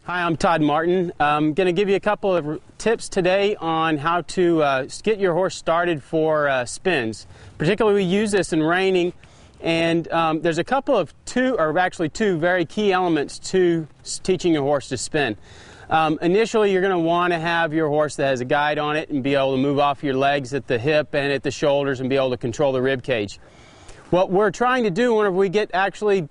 Hi, I'm Todd Martin. I'm going to give you a couple of tips today on how to get your horse started for spins. Particularly, we use this in reining, and there's a couple of two very key elements to teaching your horse to spin. Initially, you're going to want to have your horse that has a guide on it and be able to move off your legs at the hip and at the shoulders and be able to control the rib cage. What we're trying to do whenever we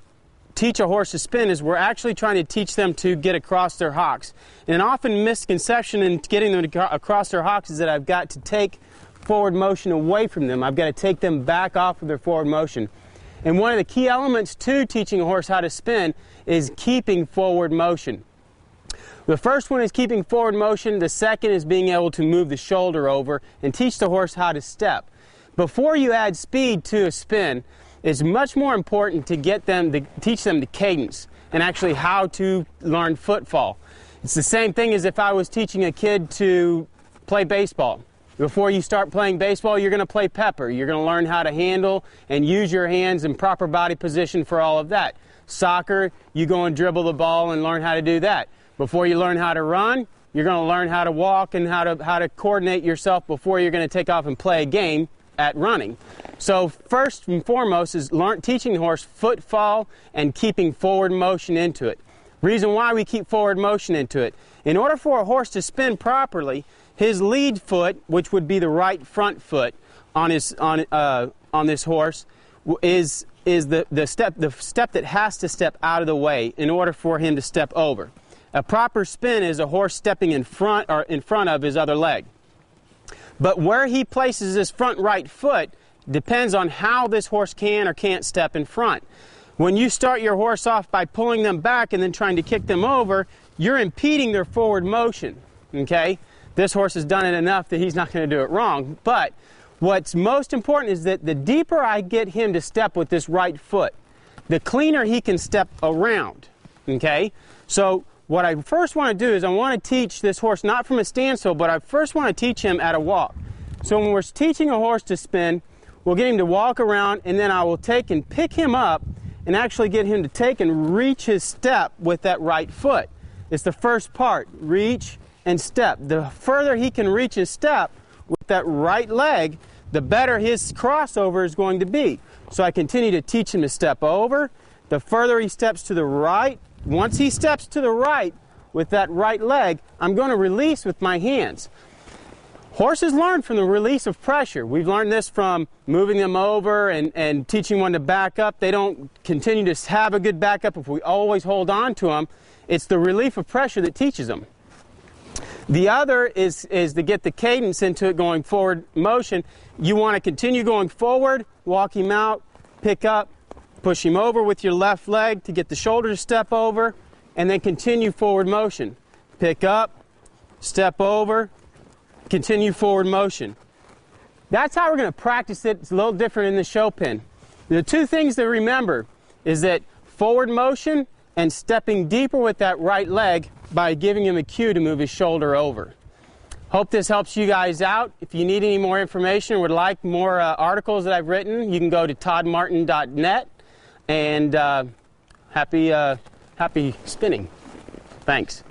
teach a horse to spin is we're actually trying to teach them to get across their hocks. And an often misconception in getting them across their hocks is that I've got to take forward motion away from them. I've got to take them back off of their forward motion. And one of the key elements to teaching a horse how to spin is keeping forward motion. The first one is keeping forward motion. The second is being able to move the shoulder over and teach the horse how to step. Before you add speed to a spin, it's much more important to teach them the cadence and actually how to learn footfall. It's the same thing as if I was teaching a kid to play baseball. Before you start playing baseball, you're going to play pepper. You're going to learn how to handle and use your hands in proper body position for all of that. Soccer, you go and dribble the ball and learn how to do that. Before you learn how to run, you're going to learn how to walk and how to coordinate yourself before you're going to take off and play a game at running. So first and foremost is teaching the horse footfall and keeping forward motion into it. Reason why we keep forward motion into it: in order for a horse to spin properly, his lead foot, which would be the right front foot on this horse, is the step that has to step out of the way in order for him to step over. A proper spin is a horse stepping in front of his other leg. But where he places his front right foot depends on how this horse can or can't step in front. When you start your horse off by pulling them back and then trying to kick them over, you're impeding their forward motion. Okay? This horse has done it enough that he's not going to do it wrong. But what's most important is that the deeper I get him to step with this right foot, the cleaner he can step around. Okay? So what I first want to do is I want to teach this horse not from a standstill, but I first want to teach him at a walk. So when we're teaching a horse to spin, we'll get him to walk around, and then I will take and pick him up and actually get him to take and reach his step with that right foot. It's the first part, reach and step. The further he can reach his step with that right leg, the better his crossover is going to be. So I continue to teach him to step over. The further he steps to the right, once he steps to the right with that right leg, I'm going to release with my hands. Horses learn from the release of pressure. We've learned this from moving them over and teaching one to back up. They don't continue to have a good backup if we always hold on to them. It's the relief of pressure that teaches them. The other is to get the cadence into it going forward motion. You want to continue going forward, walk him out, pick up, push him over with your left leg to get the shoulder to step over, and then continue forward motion. Pick up, step over, continue forward motion. That's how we're going to practice it. It's a little different in the show pen. The two things to remember is that forward motion and stepping deeper with that right leg by giving him a cue to move his shoulder over. Hope this helps you guys out. If you need any more information or would like more articles that I've written, you can go to toddmartin.net. And happy spinning. Thanks.